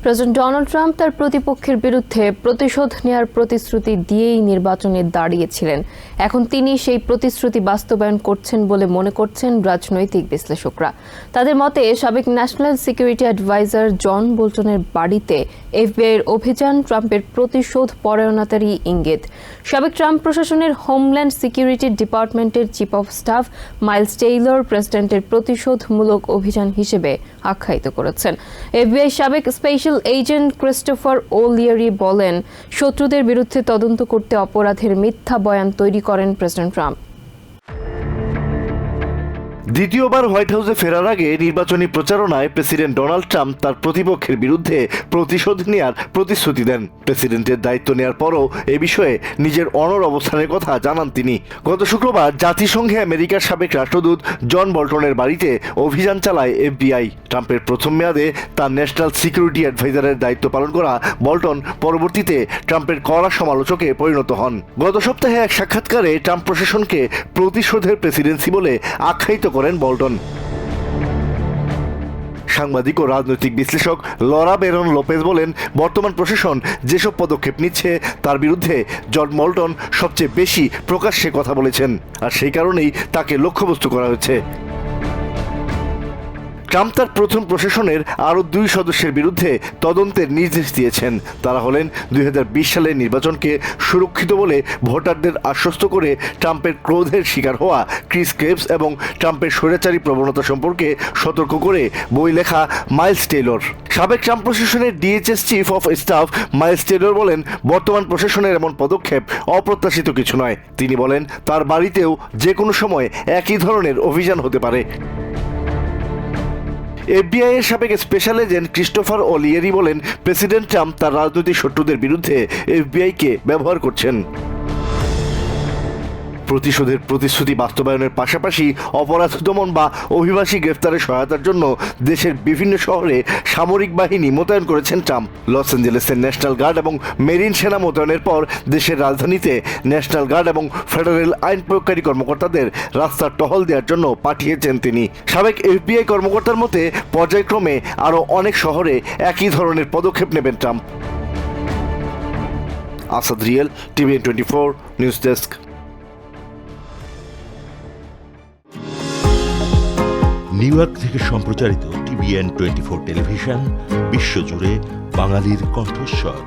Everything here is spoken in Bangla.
প্রেসিডেন্ট ডোনাল্ড ট্রাম্প তার প্রতিপক্ষের বিরুদ্ধে প্রতিশোধ নেওয়ার প্রতিশ্রুতি দিয়েই নির্বাচনে দাঁড়িয়েছিলেন। এখন তিনি সেই প্রতিশ্রুতি বাস্তবায়ন করছেন বলে মনে করছেন রাজনৈতিক বিশ্লেষকরা। তাদের মতে সাবেক ন্যাশনাল সিকিউরিটি অ্যাডভাইজার জন বোল্টনের বাড়িতে এফবিআইয়ের অভিযান ট্রাম্পের প্রতিশোধ পরায়ণতারই ইঙ্গিত। সাবেক ট্রাম্প প্রশাসনের হোমল্যান্ড সিকিউরিটি ডিপার্টমেন্টের chief of staff Miles Taylor প্রেসিডেন্টের প্রতিশোধমূলক অভিযান হিসেবে আখ্যায়িত করেছেন। এফবিআই সাবেক স্পেশাল এজেন্ট ক্রিস্টোফার ওলিয়ারি বলেন, শত্রুদের বিরুদ্ধে তদন্ত করতে অপরাধের মিথ্যা বয়ান তৈরি করেন প্রেসিডেন্ট ট্রাম্প। দ্বিতীয়বার হোয়াইট হাউসে ফেরার আগে নির্বাচনী প্রচারণায় প্রেসিডেন্ট ডোনাল্ড ট্রাম্প তার প্রতিপক্ষের বিরুদ্ধে প্রতিশোধ নেওয়ার প্রতিশ্রুতি দেন। প্রেসিডেন্টের দায়িত্ব নেওয়ার পরও এ বিষয়ে নিজের অনড় অবস্থানের কথা জানান তিনি। গত শুক্রবার জাতিসংঘে আমেরিকার সাবেক রাষ্ট্রদূত জন বল্টনের বাড়িতে অভিযান চালায় এফবিআই। ট্রাম্পের প্রথম মেয়াদে তার ন্যাশনাল সিকিউরিটি অ্যাডভাইজারের দায়িত্ব পালন করা বল্টন পরবর্তীতে ট্রাম্পের কড়া সমালোচকে পরিণত হন। গত সপ্তাহে এক সাক্ষাৎকারে ট্রাম্প প্রশাসনকে প্রতিশোধের প্রেসিডেন্সি বলে আখ্যায়িত করেন বল্টন। সাংবাদিক ও রাজনৈতিক বিশ্লেষক লরা বেরন লোপেজ বলেন, বর্তমান প্রশাসন যেসব পদক্ষেপ নিচ্ছে তার বিরুদ্ধে জন বল্টন সবচেয়ে বেশি প্রকাশ্যে কথা বলেছেন, আর সেই কারণেই তাকে লক্ষ্যবস্তু করা হয়েছে। ট্রাম্প তার প্রথম প্রশাসনের আরও 2 সদস্যের বিরুদ্ধে তদন্তের নির্দেশ দিয়েছেন। তারা হলেন 2020 সালের নির্বাচনকে সুরক্ষিত বলে ভোটারদের আশ্বস্ত করে ট্রাম্পের ক্রোধের শিকার হওয়া ক্রিস ক্রেপস এবং ট্রাম্পের স্বৈরাচারী প্রবণতা সম্পর্কে সতর্ক করে বই লেখা মাইলস টেইলর। সাবেক ট্রাম্প প্রশাসনের DHS chief of staff Miles Taylor বলেন, বর্তমান প্রশাসনের এমন পদক্ষেপ অপ্রত্যাশিত কিছু নয়। তিনি বলেন, তার বাড়িতেও যে কোনো সময় একই ধরনের অভিযান হতে পারে। এফবিআই এর সাবেক স্পেশাল এজেন্ট ক্রিস্টোফার ওলিয়ারি বলেন, প্রেসিডেন্ট ট্রাম্প তার রাজনৈতিক শত্রুদের বিরুদ্ধে এফবিআইকে ব্যবহার করছেন। প্রতিশোধের প্রতিশ্রুতি বাস্তবায়নের পাশাপাশি অপরাধ দমন বা অভিবাসী গ্রেফতারের সহায়তার জন্য দেশের বিভিন্ন শহরে সামরিক বাহিনী মোতায়েন করেছেন ট্রাম্প। লস অ্যাঞ্জেলেসের ন্যাশনাল গার্ড এবং মেরিন সেনা মোতায়েনের পর দেশের রাজধানীতে ন্যাশনাল গার্ড এবং ফেডারেল আইন প্রয়োগকারী কর্মকর্তাদের রাস্তার টহল দেওয়ার জন্য পাঠিয়েছেন তিনি। সাবেক এফবিআই কর্মকর্তার মতে পর্যায়ক্রমে আরও অনেক শহরে একই ধরনের পদক্ষেপ নেবেন Trump. Asad real, TVN 24 news desk. New York থেকে সম্প্রচারিত টিভিএন 24 টেলিভিশন বিশ্বজুড়ে বাঙালির কণ্ঠস্বর।